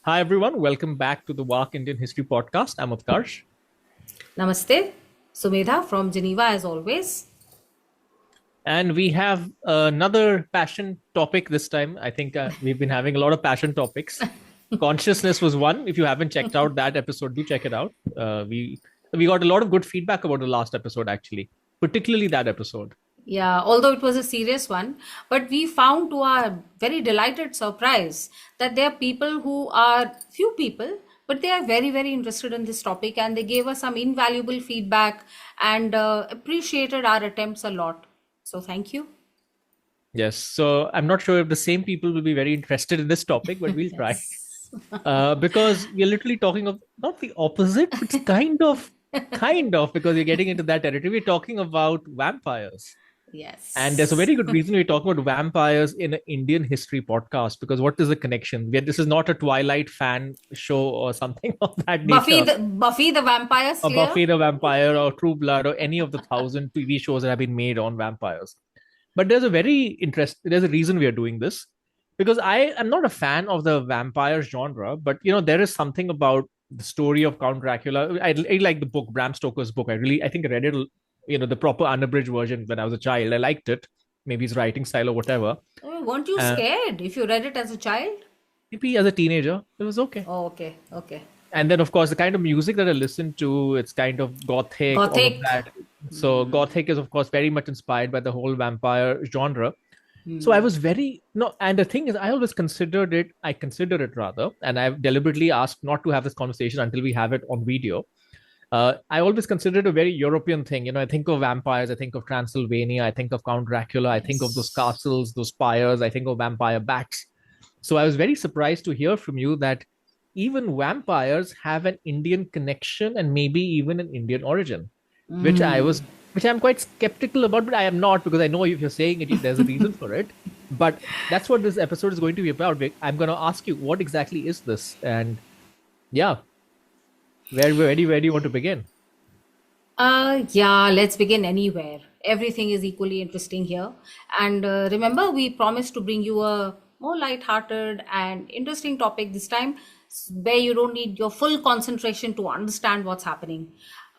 Hi, everyone. Welcome back to the WARC Indian History Podcast. I'm Utkarsh. Namaste, Sumedha from Geneva as always. And we have another passion topic this time. I think we've been having a lot of passion topics. Consciousness was one. If you haven't checked out that episode, do check it out. We got a lot of good feedback about the last episode, actually, particularly that episode. Yeah, although it was a serious one, but we found to our very delighted surprise that there are people who are few people, but they are very, very interested in this topic and they gave us some invaluable feedback and appreciated our attempts a lot. So, thank you. Yes. So I'm not sure if the same people will be very interested in this topic, but we'll try. Yes. Because we're literally talking of not the opposite, but kind of, because you're getting into that territory. We're talking about vampires. And there's a Yes. very good reason we're talking about vampires in an Indian history podcast, because what is the connection? This is not a Twilight fan show or something of that nature, Buffy the Vampire or Slayer. Buffy the Vampire or True Blood or any of the thousand TV shows that have been made on vampires. But there's a reason we are doing this, because I am not a fan of the vampire genre, but there is something about the story of Count Dracula. I like the book, Bram Stoker's book. I think I read it, the proper unabridged version when I was a child. I liked it. Maybe his writing style or whatever. Weren't you Uh, scared if you read it as a child? Maybe as a teenager, it was okay. Oh, okay, okay. And then, of course, the kind of music that I listen to, it's kind of gothic, all of Gothic. that. So gothic is, of course, very much inspired by the whole vampire genre. So I Hmm. was very no, and the thing is, I consider it rather, and I've deliberately asked not to have this conversation until we have it on video. I always consider it a very European thing. I think of vampires, I think of Transylvania, I think of Count Dracula, I think of those Yes. castles, those spires, I think of vampire bats. So I was very surprised to hear from you that even vampires have an Indian connection and maybe even an Indian origin, which I Mm. was, which I'm quite skeptical about, but I am not, because I know if you're saying it, there's a reason for it. But that's what this episode is going to be about, Vic. I'm going to ask you, what exactly is this? And yeah, where do you want to begin? Yeah, let's begin anywhere. Everything is equally interesting here. And remember, we promised to bring you a more light-hearted and interesting topic this time, where you don't need your full concentration to understand what's happening.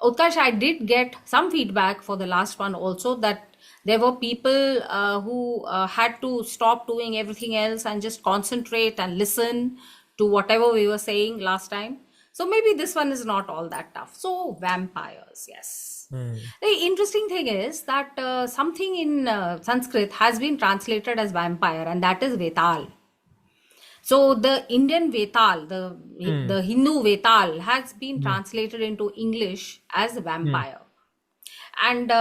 Utkarsh, I did get some feedback for the last one also that there were people who had to stop doing everything else and just concentrate and listen to whatever we were saying last time. So maybe this one is not all that tough. So vampires, yes. Hmm. The interesting thing is that something in Sanskrit has been translated as vampire, and that is Vetal. So the Indian Vetal, Hmm. the Hindu Vetal, has been Hmm. translated into English as Hmm. vampire, and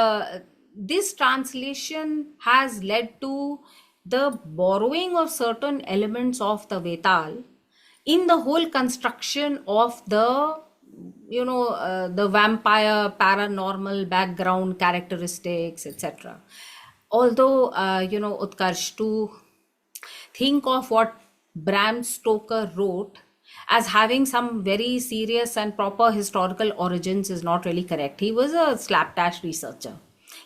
this translation has led to the borrowing of certain elements of the Vetal in the whole construction of the vampire paranormal background characteristics, etc. Although Utkarsh, to think of what Bram Stoker wrote as having some very serious and proper historical origins is not really correct. He was a slapdash researcher.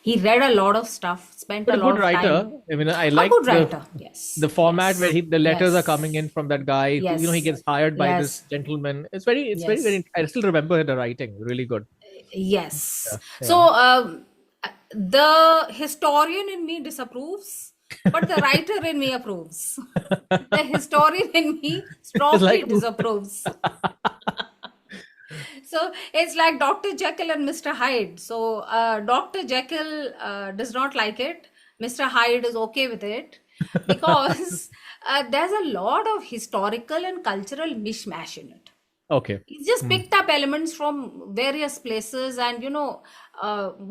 He read a lot of stuff, spent But a a lot good of writer. time. I mean, I A like good the writer. Yes, the format where yes, the letters are coming in yes, from that guy who, he yes, gets hired by this yes, gentleman. It's very, yes, very, I still remember the writing. Really good. yes. Yeah. So Yeah. the historian in me disapproves, but the writer in me approves. The historian in me It's like, strongly disapproves. So it's like Dr. Jekyll and Mr. Hyde. So Dr. Jekyll does not like it. Mr. Hyde is okay with it because there's a lot of historical and cultural mishmash in it. okay. He just Hmm. picked up elements from various places, and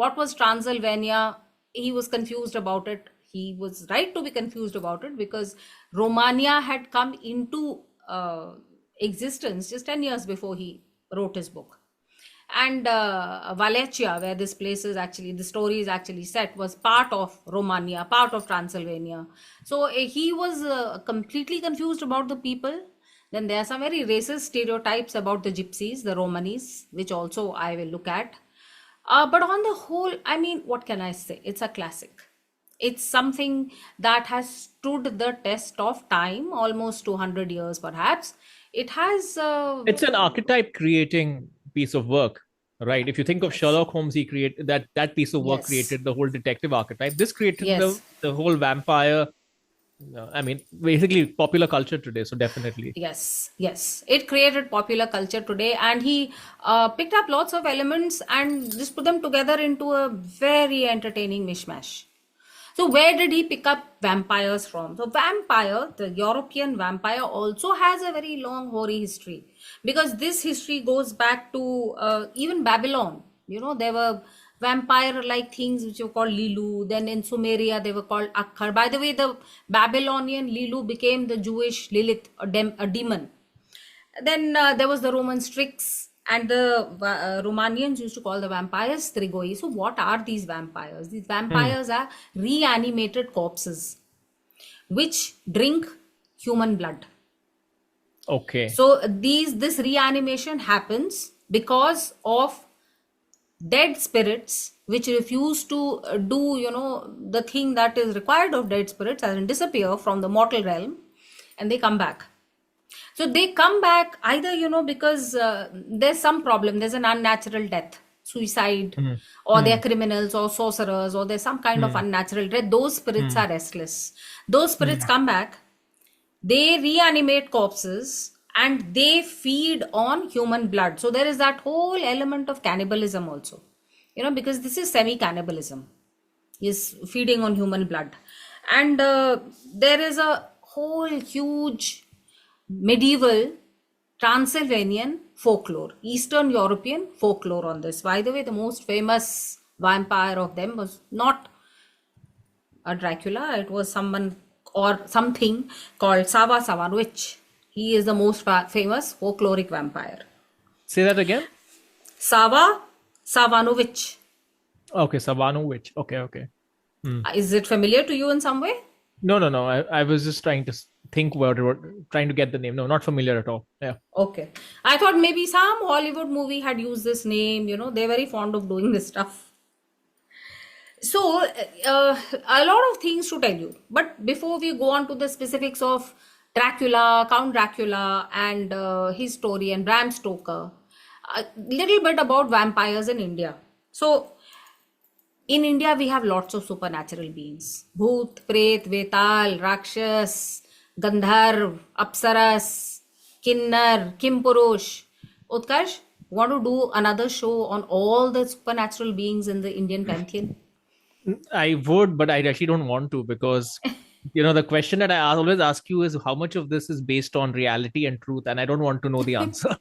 what was Transylvania? He was confused about it. He was right to be confused about it because Romania had come into existence just 10 years before he wrote his book. And Wallachia, where this place is actually, the story is actually set, was part of Romania, part of Transylvania. So he was completely confused about the people. Then there are some very racist stereotypes about the gypsies, the Romanis, which also I will look at. But on the whole, I mean, what can I say? It's a classic. It's something that has stood the test of time, almost 200 years perhaps. It has, It's an archetype creating piece of work, right? If you think of yes, Sherlock Holmes, he created that piece of work, yes, created the whole detective archetype. This created the yes. the whole vampire. I mean, basically popular culture today. So definitely. Yes, yes. It created popular culture today, and he picked up lots of elements and just put them together into a very entertaining mishmash. So, where did he pick up vampires from? So, vampire, the European vampire, also has a very long, hoary history, because this history goes back to even Babylon. You know, there were vampire like things which were called Lilu. Then in Sumeria, they were called Akkar. By the way, the Babylonian Lilu became the Jewish Lilith, a demon. Then there was the Roman Strix, and the Romanians used to call the vampires Strigoi. So, what are these vampires? These Hmm. vampires are reanimated corpses which drink human blood. Okay. So, this reanimation happens because of dead spirits which refuse to do, the thing that is required of dead spirits, as in disappear from the mortal realm, and they come back. So they come back either, because there's some problem, there's an unnatural death, suicide, Hmm. or they're Hmm. criminals or sorcerers, or there's some kind of Hmm. unnatural death. Those spirits Hmm. are restless. Those spirits Hmm. come back, they reanimate corpses, and they feed on human blood. So there is that whole element of cannibalism also, because this is semi cannibalism, is feeding on human blood. And there is a whole huge medieval Transylvanian folklore, Eastern European folklore on this. By the way, the most famous vampire of them was not a Dracula, it was someone or something called Sava Savanovic. He is the most famous folkloric vampire. Say that again. Sava Savanovic. Okay, Savanovich. Okay, okay. Hmm. Is it familiar to you in some way? No, no, no. I was just trying to think what trying to get the name. No, not familiar at all. Yeah. Okay. I thought maybe some Hollywood movie had used this name. They're very fond of doing this stuff. So, a lot of things to tell you. But before we go on to the specifics of Dracula, Count Dracula, and his story, and Bram Stoker, a little bit about vampires in India. So, in India, we have lots of supernatural beings: Bhoot, Pret, Vetal, Rakshas, Gandharv, Apsaras, Kinnar, Kimpurush. Utkarsh, want to do another show on all the supernatural beings in the Indian pantheon? I would, but I actually don't want to because the question that I always ask you is how much of this is based on reality and truth, and I don't want to know the answer.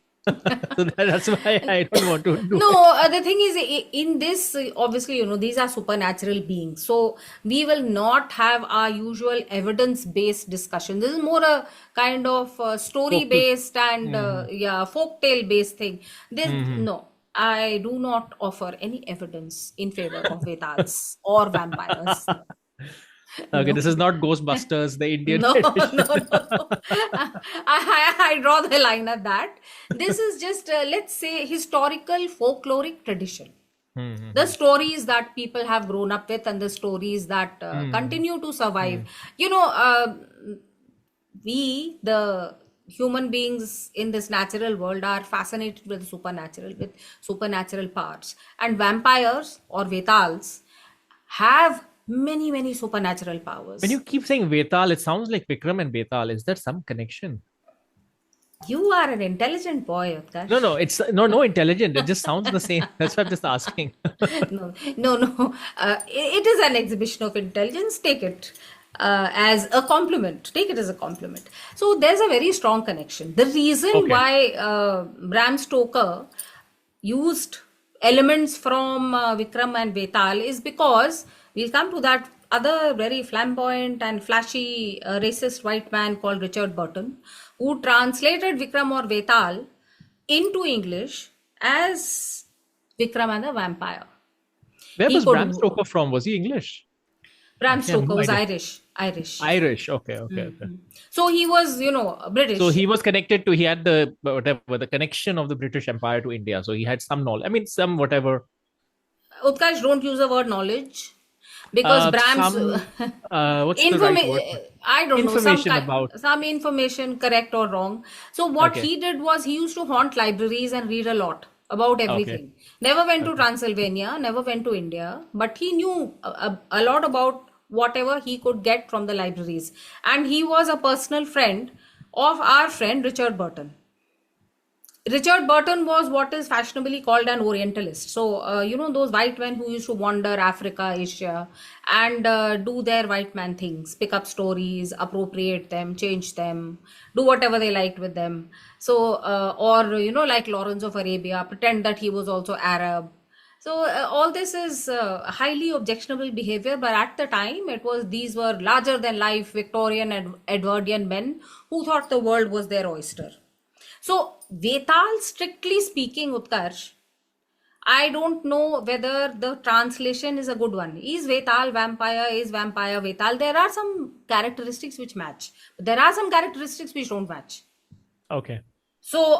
So that's why I don't want to do No, it. the thing is, in this, obviously, these are supernatural beings. So we will not have our usual evidence-based discussion. This is more a kind of Focus. story-based and Hmm. yeah, folktale-based thing. This Hmm. no, I do not offer any evidence in favor of Vedals or vampires. Okay, No. this is not Ghostbusters, the Indian No, no, edition. no. I draw the line at that. This is just, let's say, historical folkloric tradition. The Hmm. stories that people have grown up with, and the stories that Hmm. continue to survive. Hmm. You know, uh, we, the human beings in this natural world, are fascinated with supernatural, with supernatural parts. And vampires or Vetals have many, many supernatural When powers. you keep saying Vetal, it sounds like Vikram and Betal. Is there some connection? You are an intelligent boy, No, Utkarsh. no, it's no intelligent. It just sounds the same. That's why I'm just asking. No, no, no. It is an exhibition of intelligence. Take it as a compliment. Take it as a compliment. So there's a very strong connection. The reason Okay. why Bram Stoker used elements from Vikram and Betal is because we'll come to that other very flamboyant and flashy racist white man called Richard Burton, who translated Vikram or Betal into English as Vikram and the Vampire. Where He was could. Bram Stoker from? Was he English? Bram Actually, I have Stoker no was idea. Irish. Irish. Irish. Okay, okay, okay. Mhm. So he was, So British. he was connected to, he had the whatever, the connection of the British Empire to India. So he had some knowledge. I mean, some whatever. Utkarsh, don't use the word knowledge. because Brahms Some what's the right word? I don't know, Information about. some information, correct or wrong. So what Okay. he did was he used to haunt libraries and read a lot about Okay. everything. Never went to Okay. Transylvania, never went to India, but he knew a lot about whatever he could get from the libraries. And he was a personal friend of our friend Richard Burton. Richard Burton was what is fashionably called an Orientalist. So, those white men who used to wander Africa, Asia, and do their white man things, pick up stories, appropriate them, change them, do whatever they liked with them. So, like Lawrence of Arabia, pretend that he was also Arab. So, all this is highly objectionable behavior, but at the time, these were larger than life Victorian and Edwardian men who thought the world was their oyster. So, Vetal, strictly speaking, Utkarsh, I don't know whether the translation is a good one. Is Vetal vampire? Is vampire Vetal? There are some characteristics which match. But there are some characteristics which don't match. Okay. So,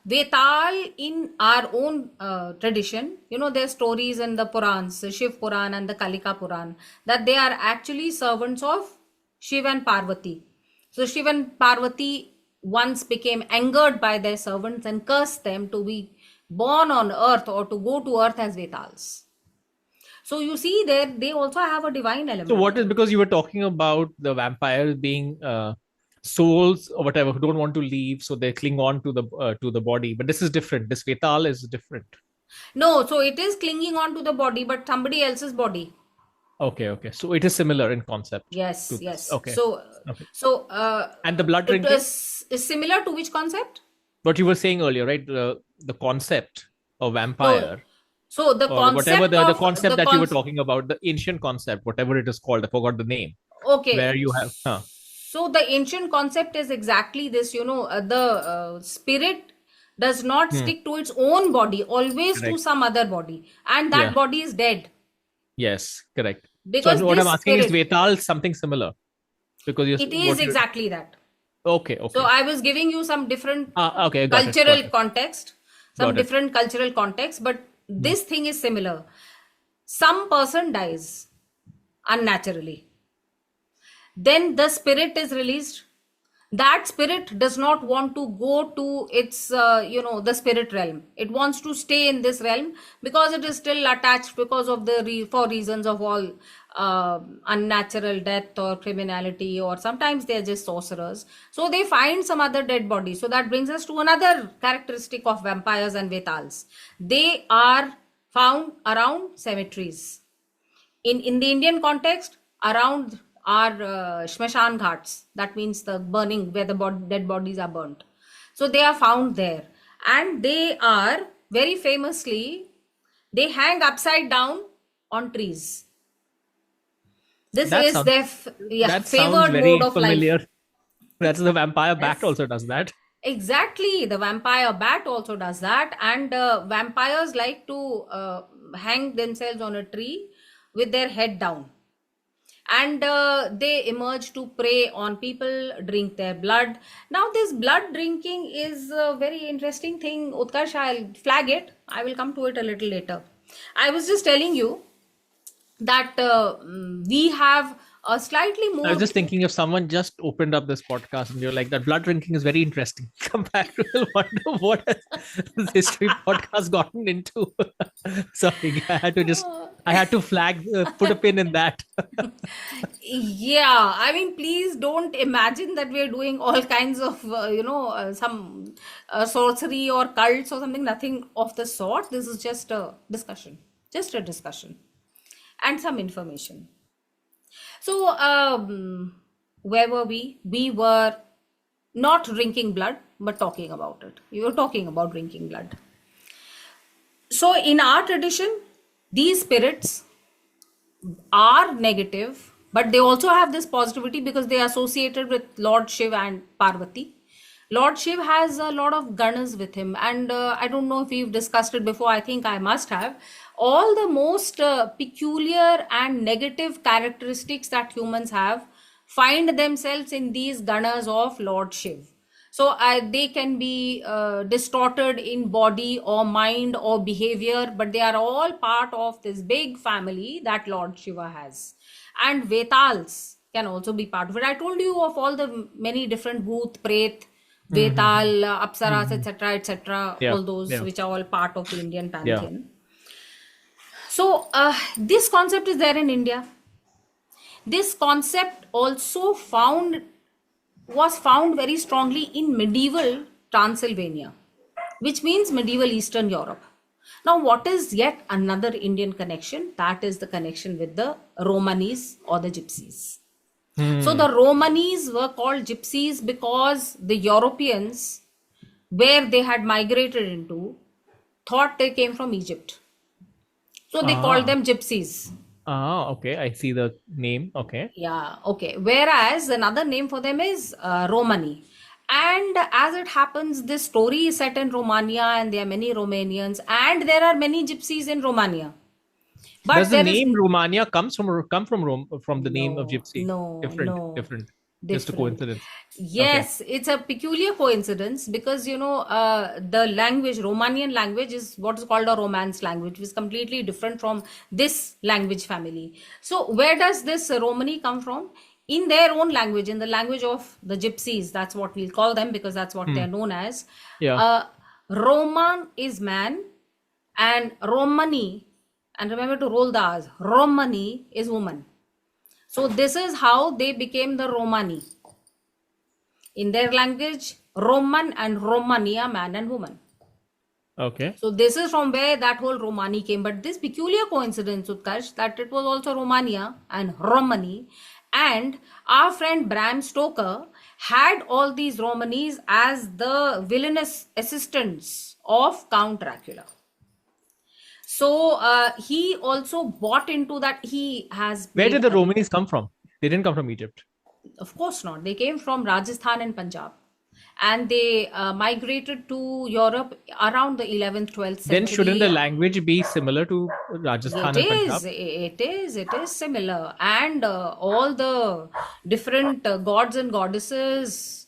Vetal in our own tradition, there's stories in the Purans, the Shiv Puran and the Kalika Puran, that they are actually servants of Shiv and Parvati. So, Shiv and Parvati once became angered by their servants and cursed them to be born on earth or to go to earth as Vetals. So, you see, there they also have a divine element. So what is, because you were talking about the vampires being souls or whatever who don't want to leave, so they cling on to the body. But this is different. This Vetal is different. No, so it is clinging on to the body, but somebody else's body. Okay. Okay. So it is similar in concept. Yes, to this. yes. Okay. Okay. So And the blood it drinking, is similar to which concept? what you were saying earlier, right? The concept of No. vampire, So the or whatever concept the of concept the that you were talking about, the ancient concept, whatever it is called, I forgot the name, okay. where you have So the ancient concept is exactly this. The spirit does not stick to its own body, always to correct. some other body, and that Yeah. body is dead. Yes, correct. Because So what I'm this asking is spirit, Vetal something similar, because it is what you exactly that. okay. Okay. So I was giving you some different Okay, got it. cultural Got it. context, some Got it. different cultural context, but this thing is similar. Some person dies unnaturally, then the spirit is released. That spirit does not want to go to its the spirit realm. It wants to stay in this realm because it is still attached because of for reasons of all unnatural death or criminality, or sometimes they're just sorcerers, so they find some other dead body. So that brings us to another characteristic of vampires and Vetals. They are found around cemeteries. In the Indian context, around our Shmashan Ghats, that means the burning where the dead bodies are burnt. So they are found there, and they are very famously, they hang upside down on trees. This That is sounds their that sounds favored very mode of life. familiar. That's the vampire bat Yes. also does that. Exactly, the vampire bat also does that, and vampires like to hang themselves on a tree with their head down, and they emerge to prey on people, drink their blood. Now, this blood drinking is a very interesting thing, Utkarsh. I'll flag it. I will come to it a little later. I was just telling you that we have a slightly I more. was just thinking, if someone just opened up this podcast and you're like, that blood drinking is very interesting. Come back to the wonder what has this history podcast gotten into. Sorry, I had to flag, put a pin in that. Yeah, I mean, please don't imagine that we're doing all kinds of, some sorcery or cults or something. Nothing of the sort. This is just a discussion, and some information. So, where were we? We were not drinking blood, but talking about it. We were talking about drinking blood. So, in our tradition, these spirits are negative, but they also have this positivity because they are associated with Lord Shiv and Parvati. Lord Shiv has a lot of ganas with him, and I don't know if we've discussed it before. I think I must have. All the most peculiar and negative characteristics that humans have find themselves in these ganas of Lord Shiv. So they can be distorted in body or mind or behavior, but they are all part of this big family that Lord Shiva has. And Vetals can also be part of it. I told you of all the many different Bhoot, Pret, Mm-hmm. Vetal, Apsaras, Mm-hmm. etc., etc., Yeah. all those Yeah. which are all part of the Indian Yeah. pantheon. So this concept is there in India. This concept also was found very strongly in medieval Transylvania, which means medieval Eastern Europe. Now, what is yet another Indian connection? That is the connection with the Romanis or the Gypsies. So Hmm. the Romanis were called Gypsies because the Europeans, where they had migrated into, thought they came from Egypt. So they called Ah. them Gypsies. Okay. I see the name. Okay. Yeah, okay. Whereas another name for them is Romani. And as it happens, this story is set in Romania and there are many Romanians and there are many gypsies in Romania. Does But the there is name Romania come from from the name of no, Gypsy? no, Different. no, Different. Just a different. coincidence. Okay. Yes, it's a peculiar coincidence because the language, Romanian language, is what is called a Romance language, which is completely different from this language family. So, where does this Romani come from? In their own language, in the language of the Gypsies, that's what we'll call them because that's what Hmm. they're known as. Yeah. Uh, Roman is man, and Romani, and remember to roll the R's, Romani is woman. So, this is how they became the Romani. In their language, Roman and Romania, man and woman. Okay. So this is from where that whole Romani came. But this peculiar coincidence, Utkarsh, that it was also Romania and Romani. And our friend Bram Stoker had all these Romanis as the villainous assistants of Count Dracula. So he also bought into that. He has Where played did the a, Romanis come from? They didn't come from Egypt. of course not. They came from Rajasthan and Punjab. And they migrated to Europe around the 11th, 12th Then shouldn't century. the language be similar to It Rajasthan and Punjab? is, it is similar. And all the different gods and goddesses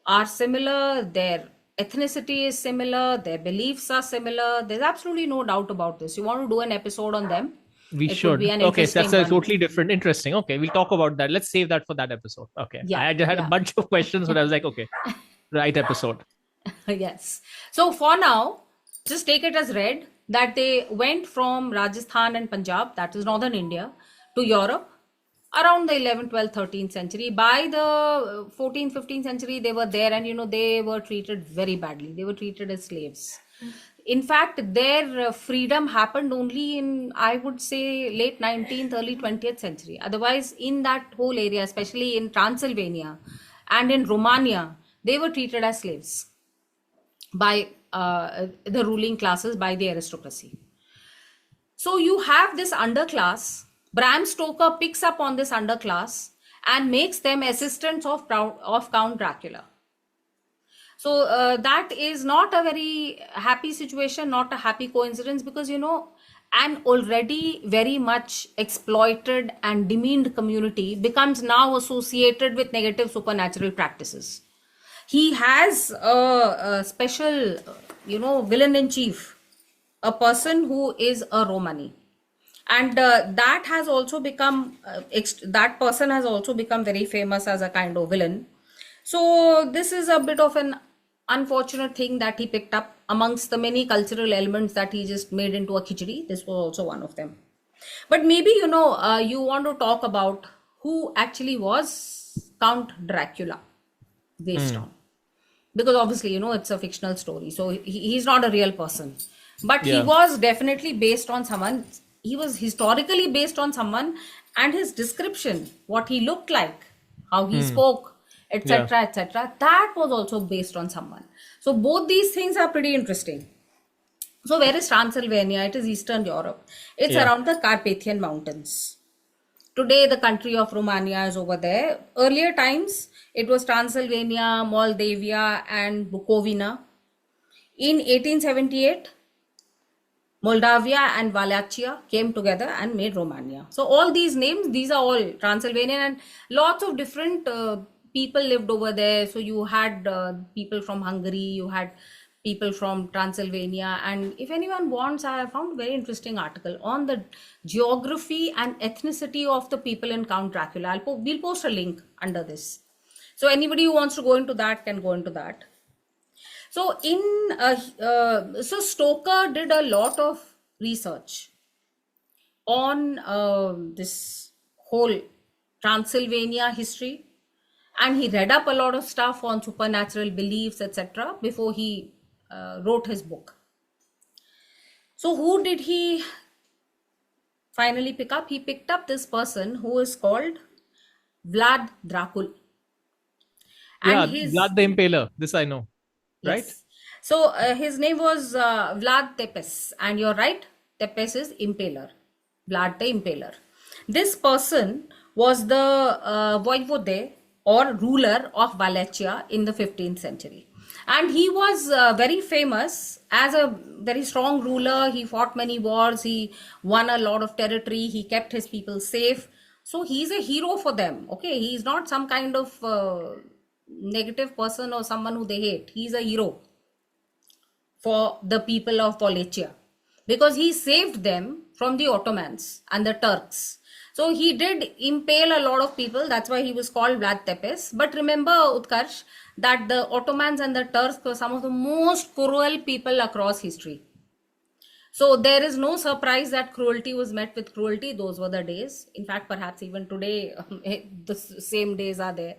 are similar. Their ethnicity is similar. Their beliefs are similar. There's absolutely no doubt about this. You want to do an episode on them? We It would be should. an Okay, so that's interesting a one. totally different, interesting. Okay, we'll talk about that. Let's save that for that episode. Okay. Yeah, I just had a yeah. bunch of questions, but I was like, okay, right episode. Yes. So for now, just take it as read that they went from Rajasthan and Punjab, that is northern India, to Europe around the 11th, 12th, 13th century. By the 14th, 15th century, they were there and they were treated very badly. They were treated as slaves. In fact, their freedom happened only in, I would say, late 19th, early 20th century. Otherwise, in that whole area, especially in Transylvania and in Romania, they were treated as slaves by the ruling classes, by the aristocracy. So you have this underclass. Bram Stoker picks up on this underclass and makes them assistants of Count Dracula. So that is not a very happy situation, not a happy coincidence, because an already very much exploited and demeaned community becomes now associated with negative supernatural practices. He has a special, villain in chief, a person who is a Romani. And that has also become, that person has also become very famous as a kind of villain. So this is a bit of an unfortunate thing that he picked up amongst the many cultural elements that he just made into a khichdi. This was also one of them. But maybe, you want to talk about who actually was Count Dracula based on, because obviously it's a fictional story, so he's not a real person, but he Yeah. was definitely based on someone. He was historically based on someone, and his description, what he looked like, how he spoke, Yeah. etc., etc., that was also based on someone. So both these things are pretty interesting. So where is Transylvania? It is Eastern Europe. It's Yeah. around the Carpathian Mountains. Today, the country of Romania is over there. Earlier times, it was Transylvania, Moldavia, and Bukovina. In 1878, Moldavia and Wallachia came together and made Romania. So all these names, these are all Transylvanian, and lots of different people lived over there. So you had people from Hungary, you had people from Transylvania. And if anyone wants, I have found a very interesting article on the geography and ethnicity of the people in Count Dracula. We'll post a link under this. So anybody who wants to go into that can go into that. So so Stoker did a lot of research on this whole Transylvania history, and he read up a lot of stuff on supernatural beliefs, etc., before he wrote his book. So who did he finally pick up? He picked up this person who is called Vlad Dracul. Yeah, And his Vlad the Impaler. This I know, right? yes. So his name was Vlad Tepes, and you're right, Tepes is Impaler, Vlad the Impaler. This person was the voivode or ruler of Wallachia in the 15th century. And he was very famous as a very strong ruler. He fought many wars, he won a lot of territory, he kept his people safe. So he's a hero for them. Okay, he's not some kind of negative person or someone who they hate. He's a hero for the people of Wallachia because he saved them from the Ottomans and the Turks. So he did impale a lot of people. That's why he was called Vlad Tepes. But remember, Utkarsh, that the Ottomans and the Turks were some of the most cruel people across history. So there is no surprise that cruelty was met with cruelty. Those were the days. In fact, perhaps even today, the same days are there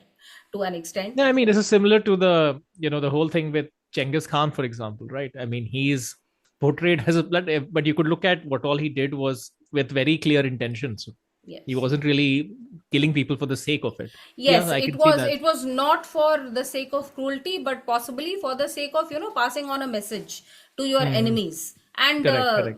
to an extent. Yeah, I mean, this is similar to the whole thing with Genghis Khan, for example, right? I mean, he's portrayed as a blood, but you could look at what all he did was with very clear intentions. Yes. He wasn't really killing people for the sake of it. Yes, Yeah, I it can see was that. it was not for the sake of cruelty, but possibly for the sake of, passing on a message to your enemies and Correct.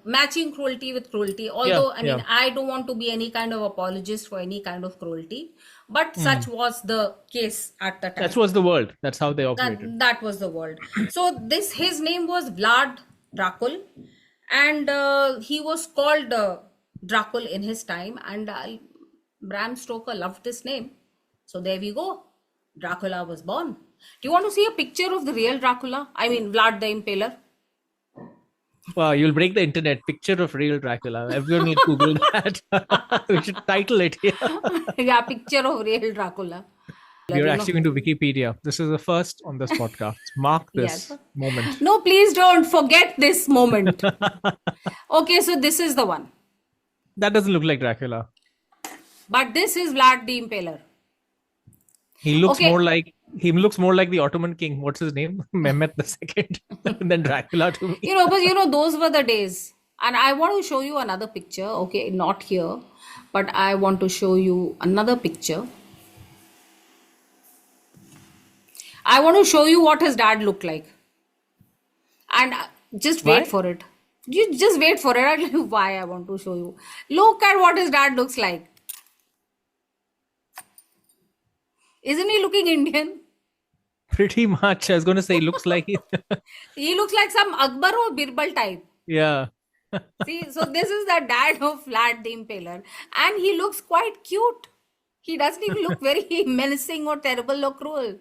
matching cruelty with cruelty. Yeah, Although, I yeah. mean, I don't want to be any kind of apologist for any kind of cruelty, but such was the case at the time. That was the world. That's how they operated. That was the world. So his name was Vlad Dracul, and he was called Dracul in his time, and Bram Stoker loved this name. So there we go. Dracula was born. Do you want to see a picture of the real Dracula? I mean, Vlad the Impaler. Wow, you'll break the internet. Picture of real Dracula. Everyone needs to Google that. We should title it here. Yeah, picture of real Dracula. You're actually going to Wikipedia. This is the first on this podcast. Mark this Yes. moment. No, please don't forget this moment. Okay, so this is the one. That doesn't look like Dracula. But this is Vlad the Impaler. He looks Okay. more like the Ottoman king. What's his name? Mehmet II. Than Dracula to me. But those were the days. And I want to show you another picture. Okay, not here, but I want to show you another picture. I want to show you what his dad looked like. And just wait Why? for it. You just wait for it. I'll tell you why I want to show you. Look at what his dad looks like. Isn't he looking Indian? Pretty much. I was going to say, looks like He looks like some Akbar or Birbal type. yeah. See, so this is the dad of Vlad the Impaler, and he looks quite cute. He doesn't even look very menacing or terrible or cruel.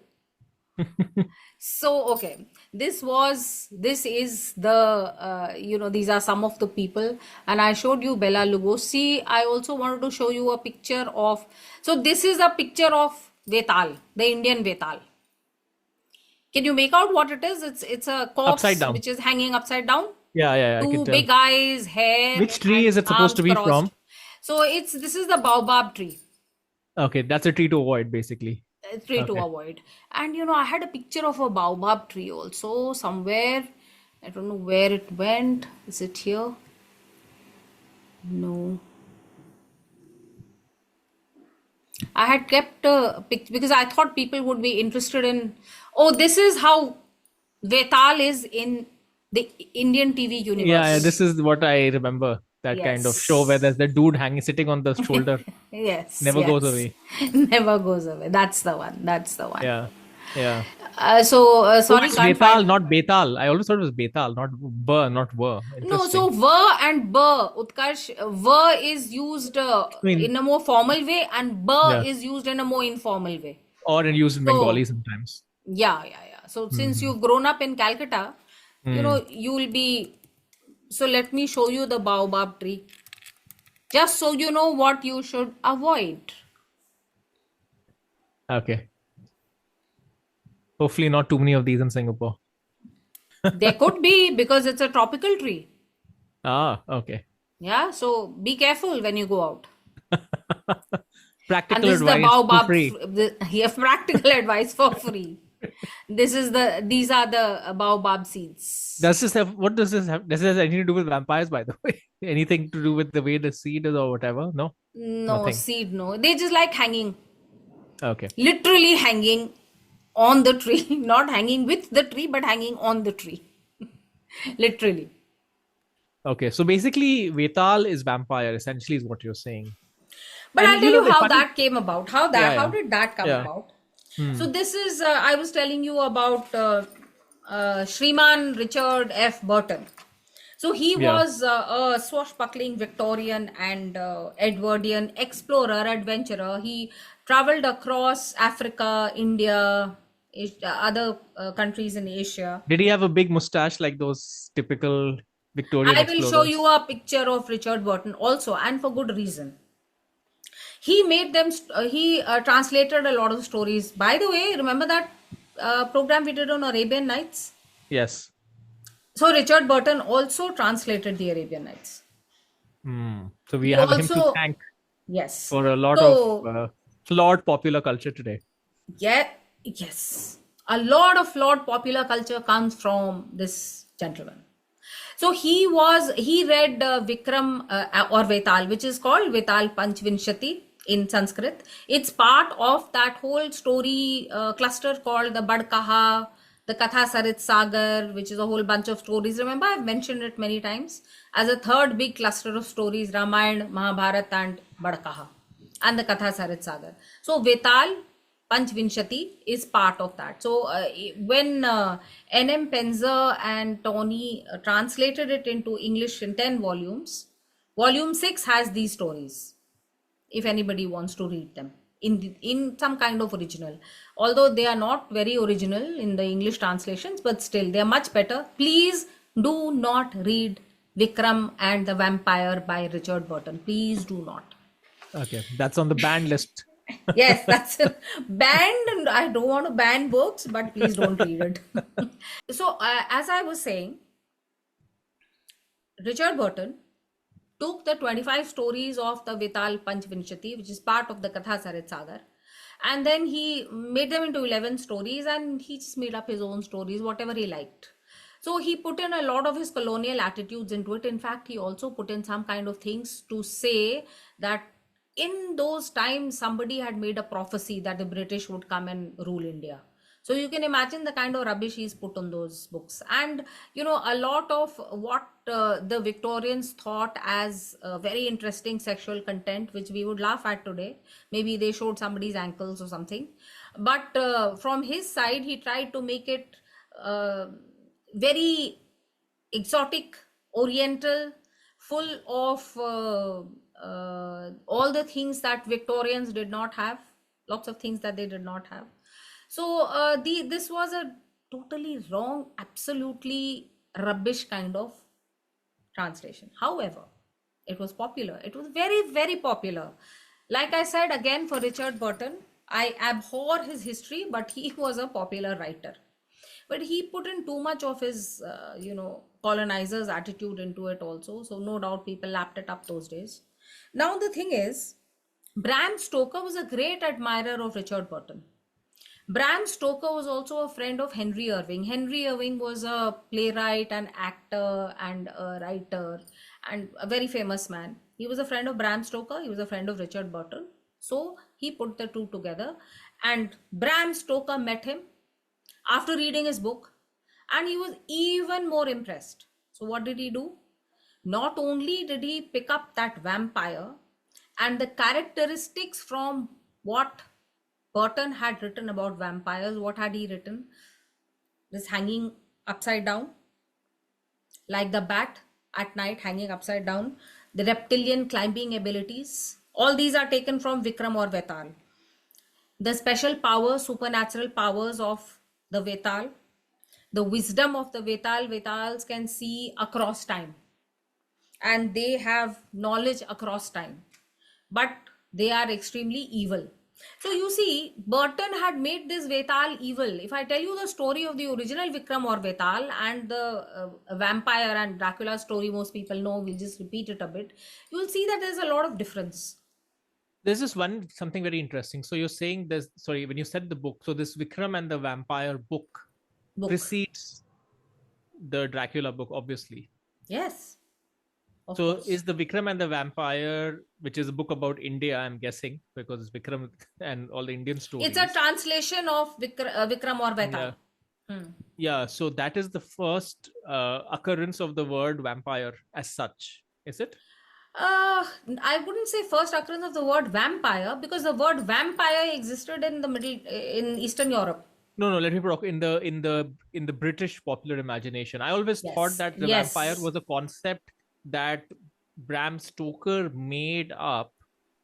So, okay, this is the, these are some of the people, and I showed you Bela Lugosi. I also wanted to show you a picture of, so this is a picture of Vetal, the Indian Vetal. Can you make out what it is? It's a corpse Upside down. which is hanging upside down. Yeah. I Two can tell. big eyes, hair. Which tree and is it supposed to arms be crossed. from? So this is the baobab tree. Okay, that's a tree to avoid, basically. Tree to Okay. avoid. And I had a picture of a baobab tree also somewhere. I don't know where it went. Is it here? No. I had kept a picture because I thought people would be interested in. Oh, this is how Vetal is in the Indian TV universe. Yeah, this is what I remember. That kind of show where there's the dude sitting on the shoulder. Yes. Never goes yes. away. Never goes away. That's the one. That's the one. Yeah. Yeah. Oh, Sorry, it's can't Betal, find. not Betal. I always thought it was Betal, not Bur, not Were. No, so Interesting. va and ba, Utkarsh, va is used I mean, in a more formal way, and ba yeah. is used in a more informal way. Or in used in Bengali So, sometimes. yeah, yeah, yeah. So, since Mm-hmm. you've grown up in Calcutta, Mm. you will be. So, let me show you the baobab tree, just so you know what you should avoid. Okay. Hopefully, not too many of these in Singapore. There could be because it's a tropical tree. Ah, okay. Yeah, so be careful when you go out. And Practical this is the advice for baobab, free. you have practical advice for free. These are the baobab seeds. Does this have what does this have? Does this have anything to do with vampires, by the way? Anything to do with the way the seed is or whatever? No, No, nothing. seed, no. They just like hanging, Okay. literally hanging on the tree, not hanging with the tree, but hanging on the tree, literally. Okay. So basically, Vetal is vampire, essentially, is what you're saying. But And I'll tell you know you the how funny, that came about. yeah, How yeah, did that come yeah. about? Hmm. So this is I was telling you about Shriman Richard F. Burton. So he Yeah. was a swashbuckling Victorian and Edwardian explorer, adventurer. He traveled across Africa, India, other countries in Asia. Did he have a big mustache like those typical Victorian I will show you explorers? a picture of Richard Burton also, and for good reason. He made them, he translated a lot of stories. By the way, remember that program we did on Arabian Nights? Yes. So Richard Burton also translated the Arabian Nights. Hmm. So we He have him to also, thank yes. for a lot of So, flawed popular culture today. yeah, yes. A lot of flawed popular culture comes from this gentleman. So he read Vikram or Vetal, which is called Vetal Panchvinshati in Sanskrit. It's part of that whole story cluster called the Badkaha, the Katha Sarit Sagar, which is a whole bunch of stories. Remember, I've mentioned it many times as a third big cluster of stories: Ramayana, Mahabharata, and Badkaha, and the Katha Sarit Sagar. So Vetal Panchvinshati is part of that. So when N.M. Penzer and Tony translated it into English in 10 volumes, volume 6 has these stories, if anybody wants to read them in some kind of original. Although they are not very original in the English translations, but still they are much better. Please do not read Vikram and the Vampire by Richard Burton. Please do not. Okay, that's on the banned list. Yes, that's banned, and I don't want to ban books, but please don't read it. So, as I was saying, Richard Burton took the 25 stories of the Vital Panchvinshati, which is part of the Katha Sarit Sagar, and then he made them into 11 stories, and he just made up his own stories, whatever he liked. So he put in a lot of his colonial attitudes into it. In fact, he also put in some kind of things to say that in those times somebody had made a prophecy that the British would come and rule India. So you can imagine the kind of rubbish he's put on those books. And a lot of what the Victorians thought as very interesting sexual content, which we would laugh at today, maybe they showed somebody's ankles or something, but from his side he tried to make it uh, very exotic, oriental, full of all the things that Victorians did not have, lots of things that they did not have. So this was a totally wrong, absolutely rubbish kind of translation. However, it was popular. It was very, very popular. Like I said again, for Richard Burton, I abhor his history, but he was a popular writer. But he put in too much of his, colonizers' attitude into it also. So no doubt people lapped it up those days. Now the thing is, Bram Stoker was a great admirer of Richard Burton. Bram Stoker was also a friend of Henry Irving. Henry Irving was a playwright, an actor, and a writer, and a very famous man. He was a friend of Bram Stoker, he was a friend of Richard Burton. So he put the two together, and Bram Stoker met him after reading his book, and he was even more impressed. So, what did he do? Not only did he pick up that vampire and the characteristics from what Burton had written about vampires. What had he written? This hanging upside down, like the bat at night hanging upside down, the reptilian climbing abilities. All these are taken from Vikram or Vetal. The special powers, supernatural powers of the Vetal, the wisdom of the Vetal. Vetals can see across time and they have knowledge across time, but they are extremely evil. So you see, Burton had made this Vetal evil. If I tell you the story of the original Vikram or Vetal and the vampire and Dracula story, most people know, we'll just repeat it a bit. You will see that there's a lot of difference. There's this one something very interesting. So you're saying this, sorry, when you said the book, so this Vikram and the Vampire book Book. precedes the Dracula book, obviously. Yes, of So course. is the Vikram and the Vampire, which is a book about India, I'm guessing, because it's Vikram and all the Indian It's a stories. translation of Vikram or Vetal. Yeah. Yeah. So that is the first occurrence of the word vampire as such, is it? I wouldn't say first occurrence of the word vampire, because the word vampire existed in the in Eastern Europe. No, no. Let me put in the British popular imagination. I always thought Yes, that the vampire yes. was a concept that Bram Stoker made up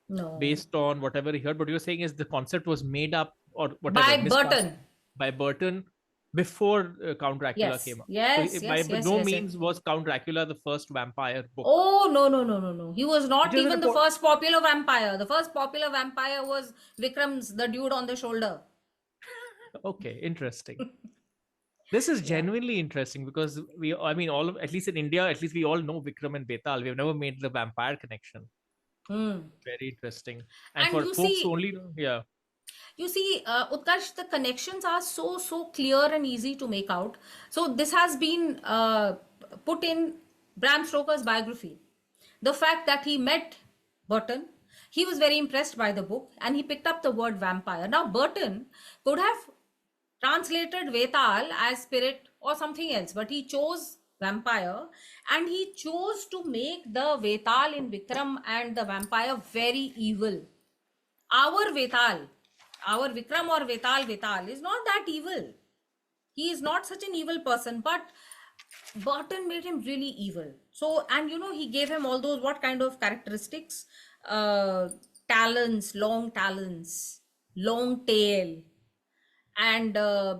No. based on whatever he heard. But you're saying is the concept was made up or whatever By miscast Burton. by Burton before Count Dracula Yes, came up. So yes, by yes, yes, no yes, yes. means was Count Dracula the first vampire book, Oh, no, no, no, no, no. He was which not is a even the report. first popular vampire. The first popular vampire was Vikram's, the dude on the shoulder. Okay, interesting. This is Yeah. genuinely interesting because I mean, all of, at least in India, at least we all know Vikram and Betal. We've never made the vampire connection. Hmm. Very interesting. And And for you folks who see, only, yeah, Utkarsh, the connections are so clear and easy to make out. So this has been put in Bram Stoker's biography. The fact that he met Burton, he was very impressed by the book and he picked up the word vampire. Now, Burton could have translated Vetal as spirit or something else, but he chose vampire and he chose to make the Vetal in Vikram and the vampire very evil. Our Vetal, our Vikram or Vetal is not that evil. He is not such an evil person, but Burton made him really evil. So, and he gave him all those what kind of characteristics? Uh, Talons, long talons, long tail, and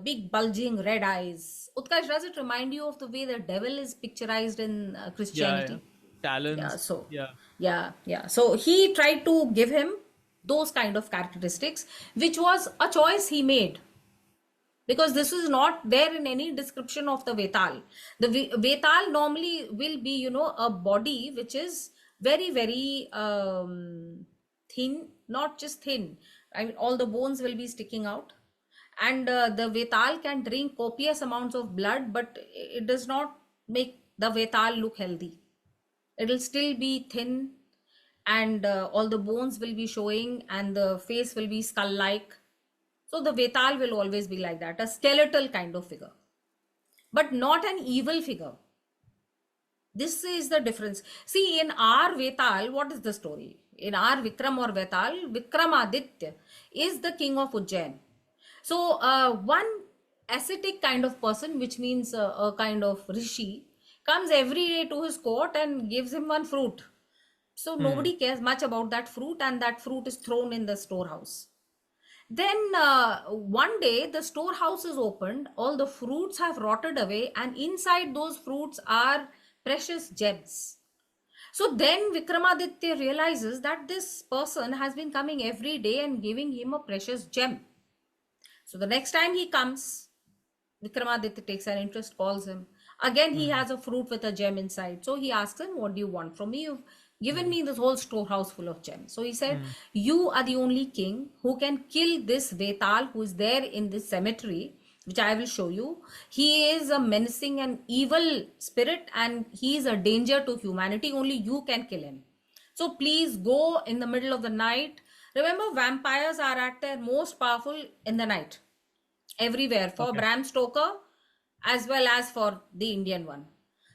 big bulging red eyes. Utkarsh, does it remind you of the way the devil is picturized in yeah, yeah. Christianity? Yeah, Talons, so yeah. yeah. So he tried to give him those kind of characteristics, which was a choice he made because this is not there in any description of the Vetal. The Vetal normally will be, a body which is very, very thin, not just thin. I mean, all the bones will be sticking out. And the Vetal can drink copious amounts of blood, but it does not make the Vetal look healthy. It'll still be thin and all the bones will be showing and the face will be skull like. So the Vetal will always be like that, a skeletal kind of figure, but not an evil figure. This is the difference. See, in our Vetal, what is the story? In our Vikram or Vetal, Vikramaditya is the king of Ujjain. So, one ascetic kind of person, which means a kind of rishi, comes every day to his court and gives him one fruit. So, Hmm. nobody cares much about that fruit, and that fruit is thrown in the storehouse. Then one day the storehouse is opened, all the fruits have rotted away, and inside those fruits are precious gems. So then Vikramaditya realizes that this person has been coming every day and giving him a precious gem. So the next time he comes, Vikramaditya takes an interest, calls him. Again, he Hmm. has a fruit with a gem inside. So he asks him, what do you want from me? You've given Hmm. me this whole storehouse full of gems. So he said, Hmm. you are the only king who can kill this Vetal who is there in this cemetery, which I will show you. He is a menacing and evil spirit and he is a danger to humanity. Only you can kill him. So please go in the middle of the night. Remember, vampires are at their most powerful in the night everywhere for Okay. Bram Stoker as well as for the Indian one.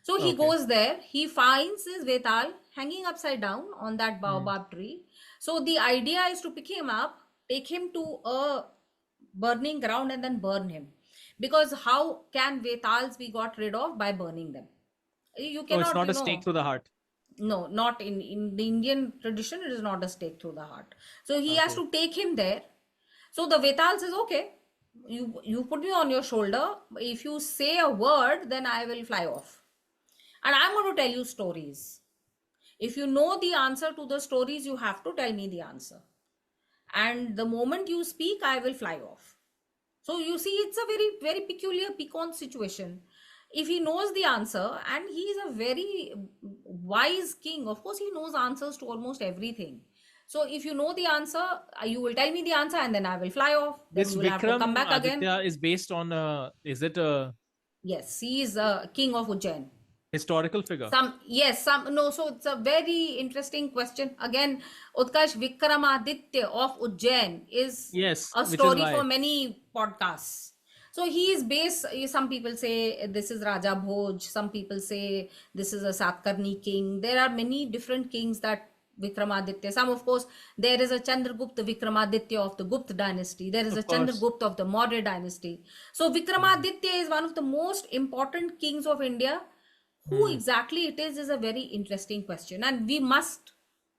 So he Okay. goes there, he finds his Vetal hanging upside down on that Hmm. baobab tree. So the idea is to pick him up take him to a burning ground and then burn him. Because how can Vetals be got rid of? By burning them. You Oh, it's cannot, not a stake to the heart. no, not in the Indian tradition, it is not a stake through the heart. So he has Okay. to take him there. So the Vetal says, okay, you put me on your shoulder. If you say a word, then I will fly off. And I'm going to tell you stories. If you know the answer to the stories, you have to tell me the answer. And the moment you speak, I will fly off. So you see, it's a very, very peculiar, piquant situation. If he knows the answer, and he is a very wise king, of course, he knows answers to almost everything. So if you know the answer, you will tell me the answer, and then I will fly off. Then This you will have to come Vikram back again. Aditya is based on is it a Yes, he is a king of Ujjain. historical figure? Some no. So it's a very interesting question. Again, Utkarsh, Vikramaditya of Ujjain is Yes, a which is story for why. many podcasts. So he is based. Some people say this is Raja Bhoj. Some people say this is a Satkarni king. There are many different kings that Vikramaditya. Some, of course, there is a Chandragupta Vikramaditya of the Gupta dynasty. There is a Of course. Chandragupta of the Maurya dynasty. So Vikramaditya is one of the most important kings of India. Who Hmm. exactly it is a very interesting question, and we must,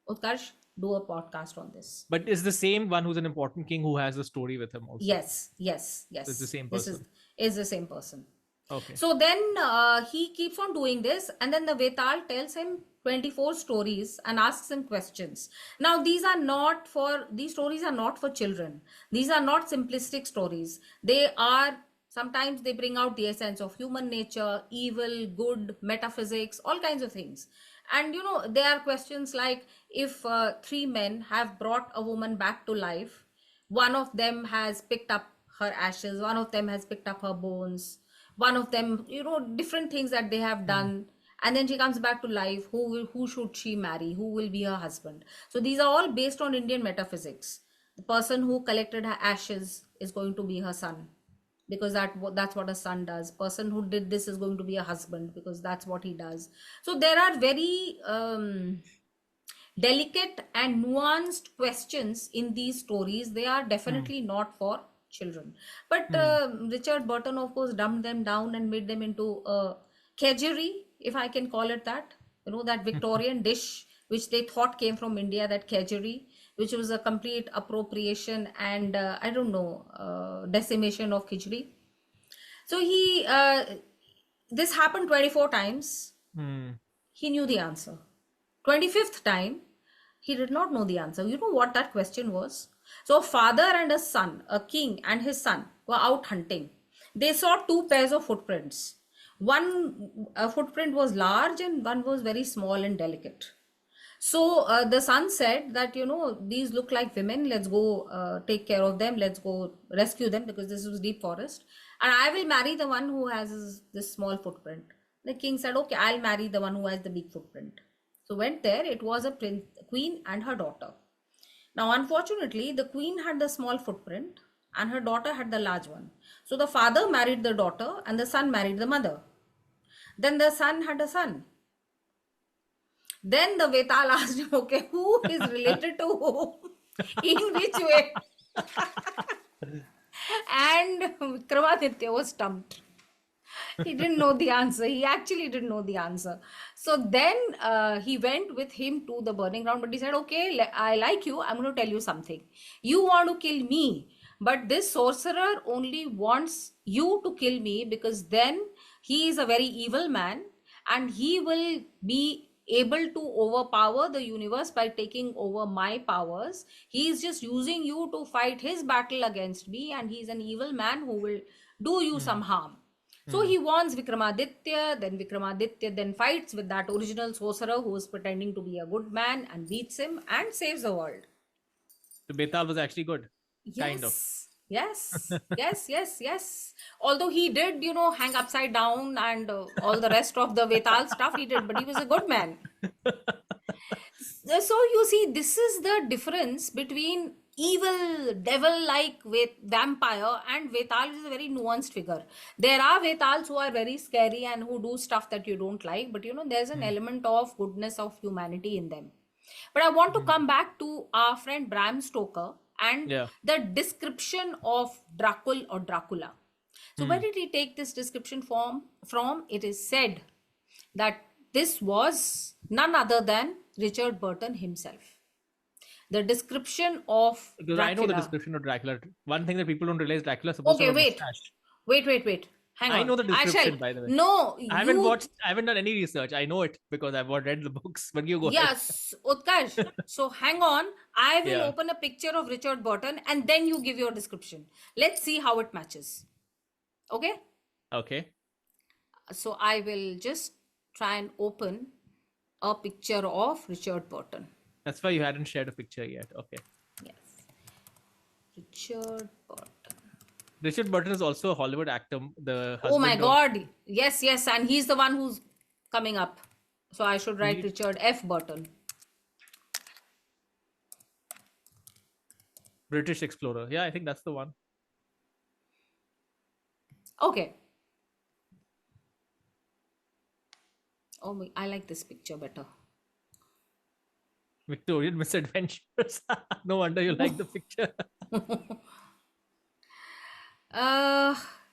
Utkarsh, do a podcast on this. But is the same one who's an important king who has a story with him also. Yes, yes, It's the yes. same This person. is the same person. Okay. So then he keeps on doing this, and then the Vetal tells him 24 stories and asks him questions. Now, these stories are not for children. These are not simplistic stories. Sometimes they bring out the essence of human nature, evil, good, metaphysics, all kinds of things. And there are questions like, if three men have brought a woman back to life, one of them has picked up her ashes, one of them has picked up her bones, one of them, different things that they have Hmm. done, and then she comes back to life. Who should she marry? Who will be her husband? So these are all based on Indian metaphysics. The person who collected her ashes is going to be her son, because that's what a son does. Person who did this is going to be a husband, because that's what he does. So there are very delicate and nuanced questions in these stories. They are Hmm. definitely not for children. But Hmm. Richard Burton, of course, dumbed them down and made them into a kedgeree, if I can call it that. That Victorian dish which they thought came from India, that kedgeree, which was a complete appropriation and I don't know, decimation of khichdi. So this happened 24 times. Hmm. He knew the answer. 25th time, he did not know the answer. You know what that question was? So, a father and a son, a king and his son, were out hunting. They saw two pairs of footprints. One footprint was large and one was very small and delicate. So the son said that, these look like women. Let's go take care of them. Let's go rescue them, because this was deep forest. And I will marry the one who has this small footprint. The king said, okay, I'll marry the one who has the big footprint. So went there. It was a queen and her daughter. Now, unfortunately, the queen had the small footprint and her daughter had the large one. So the father married the daughter and the son married the mother. Then the son had a son. Then the Vetal asked him, okay, who is related to whom? In which way? And Vikramaditya was stumped. He didn't know the answer. He actually didn't know the answer. So then he went with him to the burning ground, but he said, okay, I like you. I'm going to tell you something. You want to kill me, but this sorcerer only wants you to kill me, because then he is a very evil man and he will be able to overpower the universe by taking over my powers. He is just using you to fight his battle against me, and he's an evil man who will do you Hmm. some harm. So Hmm. he warns Vikramaditya then fights with that original sorcerer who is pretending to be a good man and beats him and saves the world. The Betal was actually good, kind of. Yes, yes, yes, yes, yes. Although he did, hang upside down and all the rest of the Vetal stuff he did, but he was a good man. So you see, this is the difference between evil devil like vampire and Vetal, which is a very nuanced figure. There are Vetals who are very scary and who do stuff that you don't like, but there's an Hmm. element of goodness, of humanity in them. But I want to Hmm. come back to our friend Bram Stoker. and Yeah. the description of Dracul or Dracula. So where Hmm. did he take this description from? It is said that this was none other than Richard Burton himself. The description of Because I know the Dracula. description of Dracula. One thing that people don't realize, Dracula is supposed to Okay, have a wait, mustache. wait. Hang I on. know the I shall. description, by the way. No, I haven't done any research. I know it because I've read the books. But you go ahead. Yes, Utkarsh. So hang on. I will Yeah. open a picture of Richard Burton and then you give your description. Let's see how it matches. Okay? Okay. So I will just try and open a picture of Richard Burton. That's why you hadn't shared a picture yet. Okay. Yes. Richard Burton. Richard Burton is also a Hollywood actor, the Oh my husband of. God. Yes. And he's the one who's coming up. So I should write He- Richard F. Burton. British explorer. Yeah, I think that's the one. Okay. Oh, I like this picture better. Victorian misadventures. No wonder you like the picture.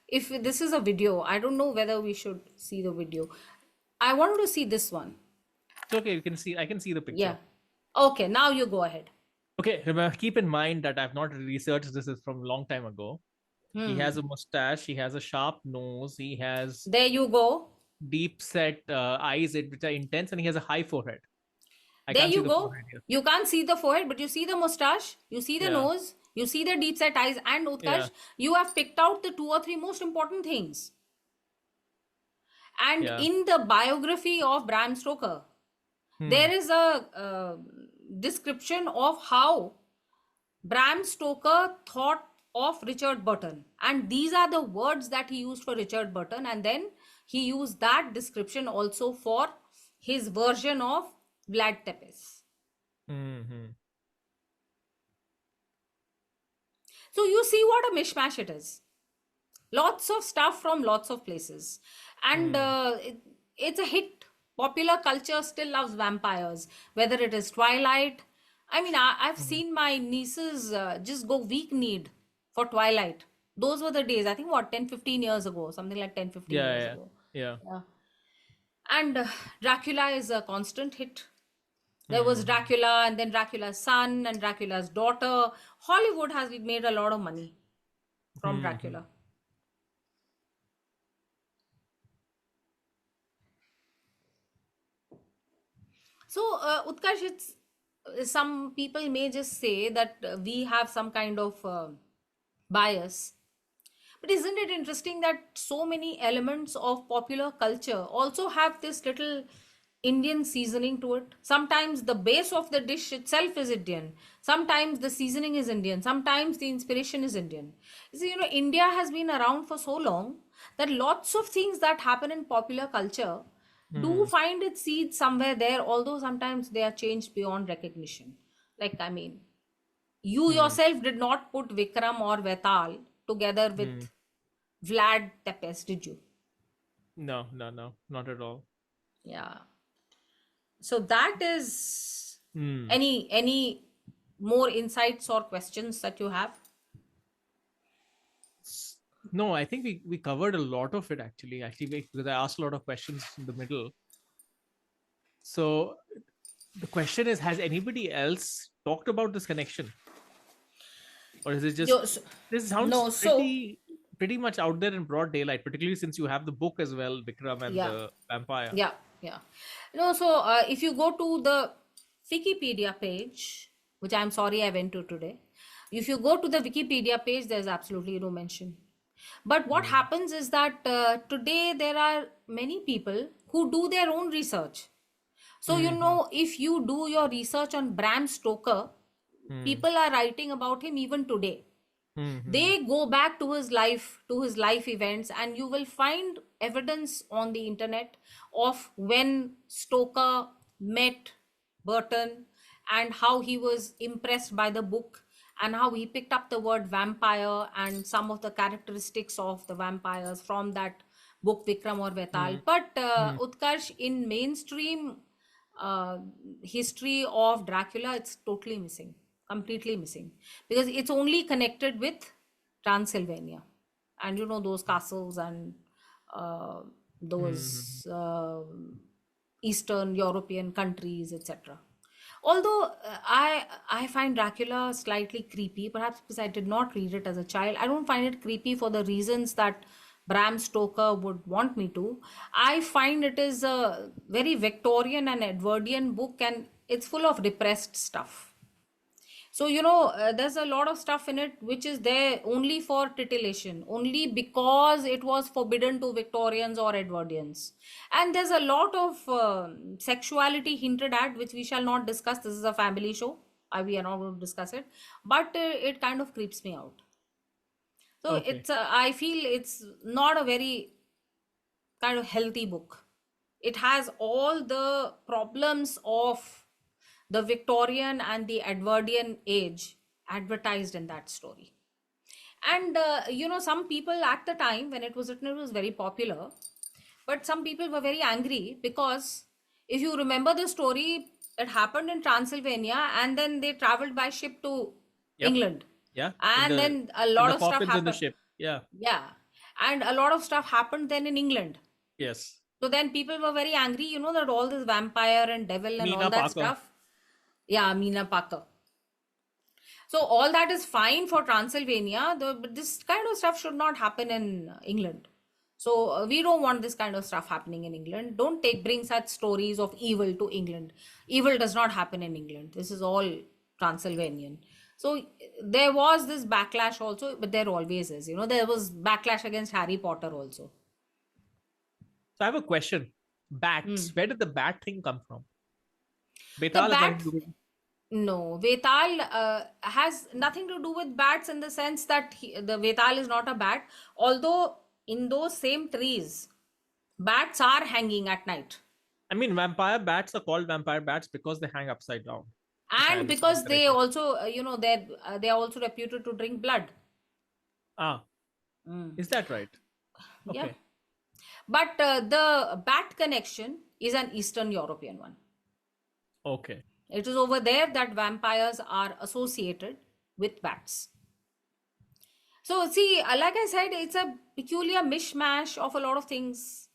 If this is a video, I don't know whether we should see the video. I wanted to see this one. It's okay. You can see. I can see the picture. Yeah. Okay, now you go ahead. Okay. Remember, keep in mind that I've not researched this is from a long time ago. He has a mustache. He has a sharp nose. He has There you go. deep set eyes which are intense, and he has a high forehead. I There can't see you the go. forehead here. You can't see the forehead, but you see the mustache, you see the Yeah. nose, you see the deep set eyes, and Utkarsh, you have picked out the 2 or 3 most important things. And Yeah. in the biography of Bram Stoker, there is a description of how Bram Stoker thought of Richard Burton. And these are the words that he used for Richard Burton. And then he used that description also for his version of Vlad Tepes. Hmm. So you see what a mishmash it is. Lots of stuff from lots of places. And it's a hit. Popular culture still loves vampires, whether it is Twilight. I mean, I've seen my nieces just go weak-kneed for Twilight. Those were the days, I think, what, 10, 15 years ago, something like 10, 15 Yeah, years yeah, ago. yeah. Yeah. And Dracula is a constant hit. There was Dracula, and then Dracula's son and Dracula's daughter. Hollywood has made a lot of money from Dracula. So, Utkarsh, it's some people may just say that we have some kind of bias. But isn't it interesting that so many elements of popular culture also have this little Indian seasoning to it? Sometimes the base of the dish itself is Indian. Sometimes the seasoning is Indian. Sometimes the inspiration is Indian. You see, India has been around for so long that lots of things that happen in popular culture do find its seeds somewhere there, although sometimes they are changed beyond recognition. Like, I mean, you yourself did not put Vikram or Vetal together with Vlad Tepes, did you? No, not at all. Yeah. So that is Hmm. any more insights or questions that you have? No, I think we covered a lot of it actually. Because I asked a lot of questions in the middle. So the question is, has anybody else talked about this connection? Or is it just Yo, so- this sounds no, so pretty much out there in broad daylight, particularly since you have the book as well, Vikram and yeah. the vampire. Yeah. So if you go to the Wikipedia page, which I'm sorry I went to today, if you go to the Wikipedia page, there's absolutely no mention. But what happens is that today there are many people who do their own research. So, if you do your research on Bram Stoker, people are writing about him even today. They go back to his life events, and you will find evidence on the internet of when Stoker met Burton and how he was impressed by the book and how he picked up the word vampire and some of the characteristics of the vampires from that book Vikram or Vetal. But Utkarsh, in mainstream history of Dracula, it's totally missing completely missing, because it's only connected with Transylvania, and those castles and uh, Hmm. those Eastern European countries, etc. Although I find Dracula slightly creepy, perhaps because I did not read it as a child. I don't find it creepy for the reasons that Bram Stoker would want me to. I find it is a very Victorian and Edwardian book, and it's full of repressed stuff. So, there's a lot of stuff in it which is there only for titillation, only because it was forbidden to Victorians or Edwardians. And there's a lot of sexuality hinted at, which we shall not discuss. This is a family show. We are not going to discuss it. But it kind of creeps me out. So, Okay. I feel it's not a very kind of healthy book. It has all the problems of the Victorian and the Edwardian age advertised in that story. And some people at the time when it was written, it was very popular. But some people were very angry because if you remember the story, it happened in Transylvania and then they traveled by ship to Yep. England. Yeah. In And the then a in lot the of stuff coffins in the happened. ship. Yeah. Yeah. And a lot of stuff happened then in England. Yes. So then people were very angry, that all this vampire and devil and all Mina that Parker. stuff. Yeah, Mina Parker. So all that is fine for Transylvania, but this kind of stuff should not happen in England. So we don't want this kind of stuff happening in England. Don't bring such stories of evil to England. Evil does not happen in England. This is all Transylvanian. So there was this backlash also, but there always is. There was backlash against Harry Potter also. So I have a question. Hmm. Bats. Where did the bat thing come from? The Betal has nothing bat, to do with. no, Vetal has nothing to do with bats in the sense that the Vetal is not a bat. Although in those same trees, bats are hanging at night, I mean, vampire bats are called vampire bats because they hang upside down. If I and understand because they correctly. also, they are also reputed to drink blood. Ah, Mm. is that right? Yeah, Okay. but the bat connection is an Eastern European one. Okay. It is over there that vampires are associated with bats. So, see, like I said, it's a peculiar mishmash of a lot of things.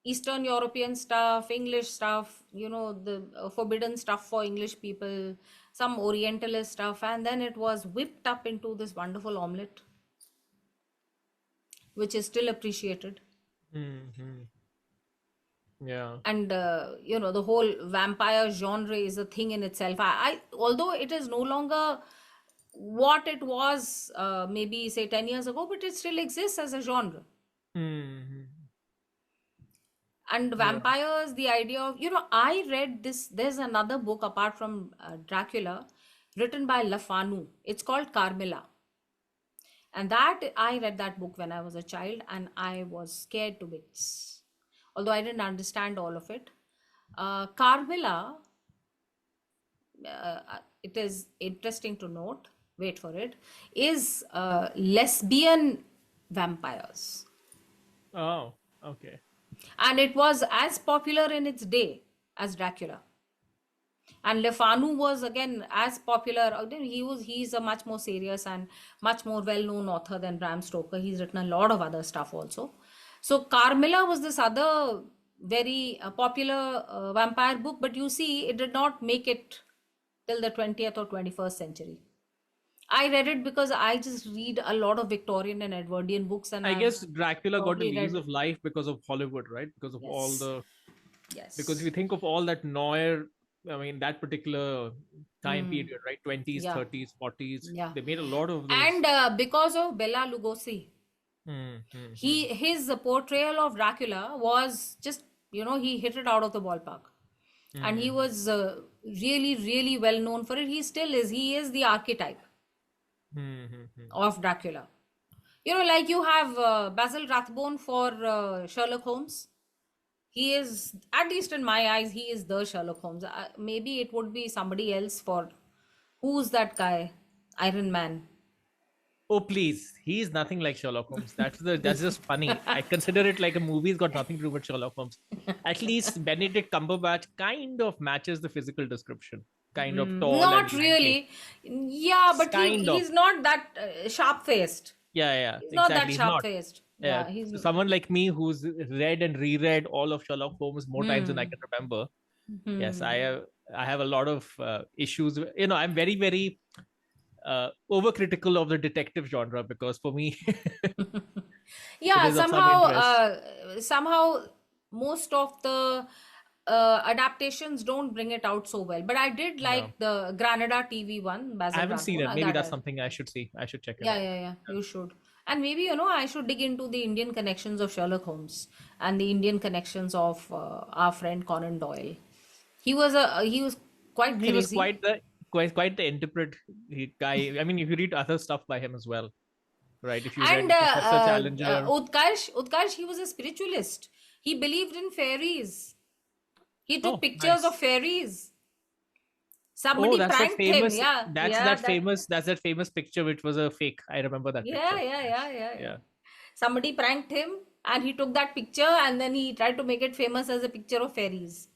Eastern European stuff, English stuff, the forbidden stuff for English people, some Orientalist stuff, and then it was whipped up into this wonderful omelette, which is still appreciated. Hmm. Yeah. And the whole vampire genre is a thing in itself. Although it is no longer what it was, maybe say 10 years ago, but it still exists as a genre. Hmm. And Yeah. vampires, the idea of, I read this, there's another book apart from Dracula, written by Le Fanu. It's called Carmilla. And that I read that book when I was a child, and I was scared to bits, although I didn't understand all of it. Carmilla, it is interesting to note, wait for it, is lesbian vampires. Oh, okay. And it was as popular in its day as Dracula. And Le Fanu was again as popular. He's a much more serious and much more well-known author than Bram Stoker. He's written a lot of other stuff also. So Carmilla was this other very popular vampire book, but you see, it did not make it till the 20th or 21st century. I read it because I just read a lot of Victorian and Edwardian books, and I I've guess Dracula got a probably lease read. of life because of Hollywood, right? Because of all Yes, the because if yes. you think of all that noir, I mean that particular time Hmm. period, right? 20s, Yeah, 30s, 40s, yeah. they made a lot of those. And because of Bela Lugosi, his portrayal of Dracula was just, he hit it out of the ballpark, and he Hmm. was really, really well known for it. He still is. He is the archetype Hmm. of Dracula. Like you have Basil Rathbone for Sherlock Holmes. He is, at least in my eyes, he is the Sherlock Holmes. Maybe it would be somebody else for, who's that guy? Iron Man. Oh please, he's nothing like Sherlock Holmes. That's just funny. I consider it like a movie's got nothing to do with Sherlock Holmes. At least Benedict Cumberbatch kind of matches the physical description. kind of tall and Not lanky. really. Yeah, but Kind of. he's not that sharp-faced. Yeah, He's not that exactly. He's not. sharp-faced. Yeah, Yeah, he's. so someone like me who's read and reread all of Sherlock Holmes more times than I Hmm. can remember. Yes, Hmm. I have a lot of issues. I'm very very overcritical of the detective genre because for me it Yeah, is of some interest. somehow most of the adaptations don't bring it out so well. But I did No, like the Granada TV one, I Basil haven't seen Rathbone. it. Maybe That that's I, something I should see. I should check it yeah, out. yeah, yeah, you should. And maybe, I should dig into the Indian connections of Sherlock Holmes and the Indian connections of our friend Conan Doyle. He was quite He was crazy. quite the interpret guy. I mean, if you read other stuff by him as well, right? If you And read Professor Challenger, Utkarsh, he was a spiritualist. He believed in fairies. He took oh, pictures of nice. fairies. Oh, Somebody pranked him. Yeah, yeah, that's that famous picture which was a fake. I remember that yeah, picture. yeah, yeah, yeah, yeah. Yeah. Somebody pranked him, and he took that picture, and then he tried to make it famous as a picture of fairies.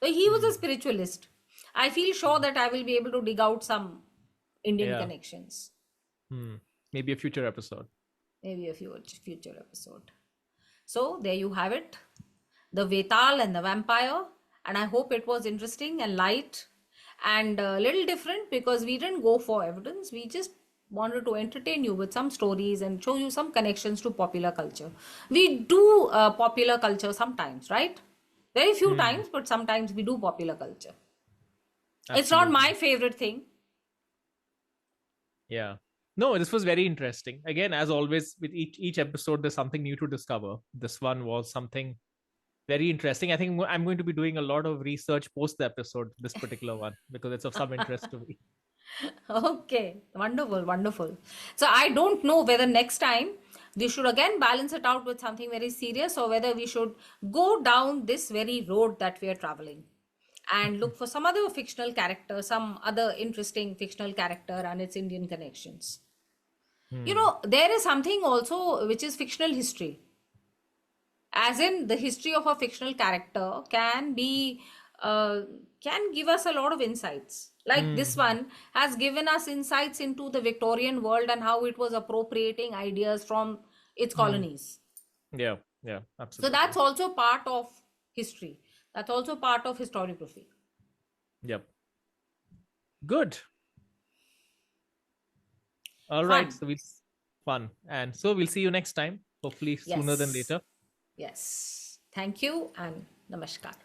So he was a Hmm. spiritualist. I feel sure that I will be able to dig out some Indian Yeah. connections. Hmm. Maybe a future episode. Maybe a future episode. So there you have it, the Vetal and the vampire. And I hope it was interesting and light and a little different because we didn't go for evidence. We just wanted to entertain you with some stories and show you some connections to popular culture. We do popular culture sometimes, right? Very few Hmm. times, but sometimes we do popular culture. It's not Absolutely. my favorite thing. Yeah. No, this was very interesting. Again, as always, with each episode, there's something new to discover. This one was something very interesting. I think I'm going to be doing a lot of research post the episode, this particular one, because it's of some interest to me. Okay, wonderful, wonderful. So I don't know whether next time we should again balance it out with something very serious or whether we should go down this very road that we are traveling and look for some other fictional character, some other interesting fictional character and its Indian connections. Hmm. There is something also which is fictional history, as in the history of a fictional character uh, can give us a lot of insights, like this Hmm. one has given us insights into the Victorian world and how it was appropriating ideas from its Hmm. colonies. Yeah. Yeah. So that's Absolutely. also part of history, that's also part of historiography. Yep. Good. All right. Fun. So we'll fun, and so we'll see you next time. Hopefully sooner than Yes, later. yes, thank you and namaskar.